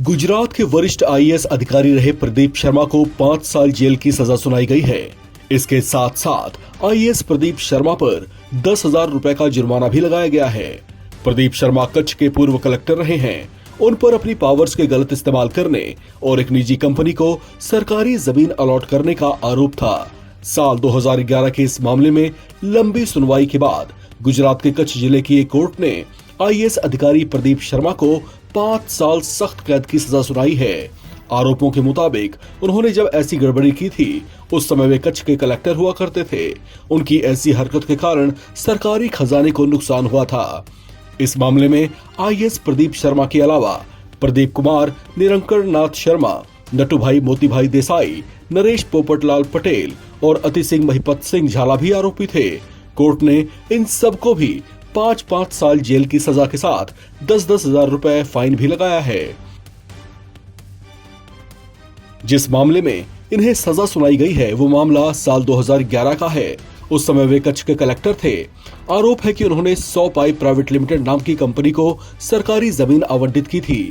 गुजरात के वरिष्ठ आईएएस अधिकारी रहे प्रदीप शर्मा को 5 साल जेल की सजा सुनाई गई है। इसके साथ साथ आईएएस प्रदीप शर्मा पर 10,000 रुपए का जुर्माना भी लगाया गया है। प्रदीप शर्मा कच्छ के पूर्व कलेक्टर रहे हैं। उन पर अपनी पावर्स के गलत इस्तेमाल करने और एक निजी कंपनी को सरकारी जमीन अलॉट करने का आरोप था। साल 2011 के इस मामले में लंबी सुनवाई के बाद गुजरात के कच्छ जिले की एक कोर्ट ने आईएएस अधिकारी प्रदीप शर्मा को 5 साल सख्त कैद की सजा सुनाई है। आरोपों के मुताबिक उन्होंने जब ऐसी गड़बड़ी की थी उस समय वे कच्छ के कलेक्टर हुआ करते थे। उनकी ऐसी हरकत के कारण सरकारी खजाने को नुकसान हुआ था। इस मामले में आईएएस प्रदीप शर्मा के अलावा प्रदीप कुमार, निरंकर नाथ शर्मा, नटुभाई मोतीभाई देसाई, नरेश पोपटलाल पटेल और अति सिंह महिपत सिंह झाला भी आरोपी थे। कोर्ट ने इन सबको भी 5-5 साल जेल की सजा के साथ 10-10 हजार रुपए फाइन भी लगाया है। जिस मामले में इन्हें सजा सुनाई गई है वो मामला साल 2011 का है। उस समय वे कच्छ के कलेक्टर थे। आरोप है कि उन्होंने 100 पाई प्राइवेट लिमिटेड नाम की कंपनी को सरकारी जमीन आवंटित की थी।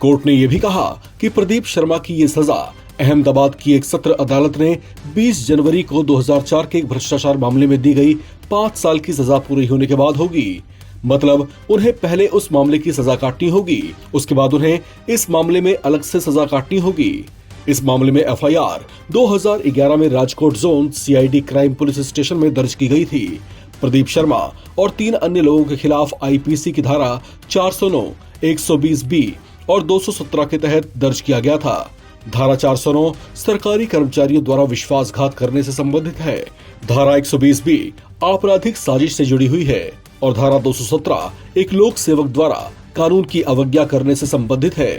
कोर्ट ने यह भी कहा कि प्रदीप शर्मा की ये सजा अहमदाबाद की एक सत्र अदालत ने 20 जनवरी को 2004 के एक भ्रष्टाचार मामले में दी गई 5 साल की सजा पूरी होने के बाद होगी। मतलब उन्हें पहले उस मामले की सजा काटनी होगी, उसके बाद उन्हें इस मामले में अलग से सजा काटनी होगी। इस मामले में एफआईआर 2011 में Rajkot zone CID crime police station में दर्ज की गई थी। प्रदीप शर्मा और 3 अन्य लोगों के खिलाफ आईपीसी की धारा 409, 120 बी और 217 के तहत दर्ज किया गया था। धारा 409 सरकारी कर्मचारियों द्वारा विश्वासघात करने से संबंधित है। धारा 120 बी आपराधिक साजिश से जुड़ी हुई है और धारा 217 एक लोक सेवक द्वारा कानून की अवज्ञा करने से संबंधित है।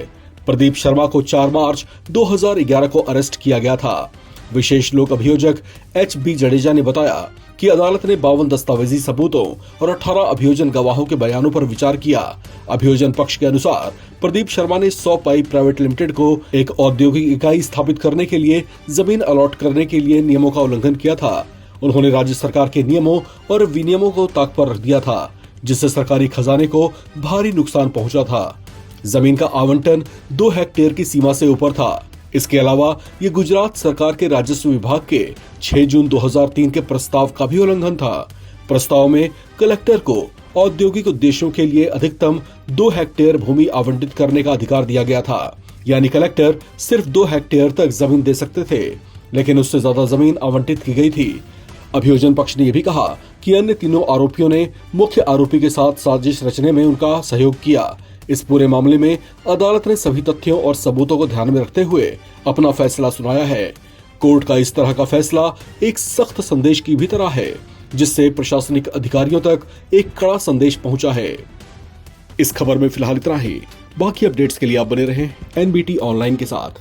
प्रदीप शर्मा को 4 मार्च 2011 को अरेस्ट किया गया था। विशेष लोक अभियोजक एच.बी. जडेजा ने बताया कि अदालत ने 52 दस्तावेजी सबूतों और 18 अभियोजन गवाहों के बयानों पर विचार किया। अभियोजन पक्ष के अनुसार प्रदीप शर्मा ने 100 पाई प्राइवेट लिमिटेड को एक औद्योगिक इकाई स्थापित करने के लिए जमीन अलॉट करने के लिए नियमों का उल्लंघन किया था। उन्होंने राज्य सरकार के नियमों और विनियमों को ताक पर रख दिया था, जिससे सरकारी खजाने को भारी नुकसान पहुंचा था। जमीन का आवंटन 2 हेक्टेयर की सीमा से ऊपर था। इसके अलावा ये गुजरात सरकार के राजस्व विभाग के 6 जून 2003 के प्रस्ताव का भी उल्लंघन था। प्रस्ताव में कलेक्टर को औद्योगिक उद्देश्यों के लिए अधिकतम 2 हेक्टेयर भूमि आवंटित करने का अधिकार दिया गया था। यानी कलेक्टर सिर्फ 2 हेक्टेयर तक जमीन दे सकते थे, लेकिन उससे ज्यादा जमीन आवंटित की गई थी। अभियोजन पक्ष ने यह भी कहा कि अन्य तीनों आरोपियों ने मुख्य आरोपी के साथ साजिश रचने में उनका सहयोग किया। इस पूरे मामले में अदालत ने सभी तथ्यों और सबूतों को ध्यान में रखते हुए अपना फैसला सुनाया है। कोर्ट का इस तरह का फैसला एक सख्त संदेश की भी तरह है, जिससे प्रशासनिक अधिकारियों तक एक कड़ा संदेश पहुंचा है। इस खबर में फिलहाल इतना ही। बाकी अपडेट्स के लिए आप बने रहें एनबीटी ऑनलाइन के साथ।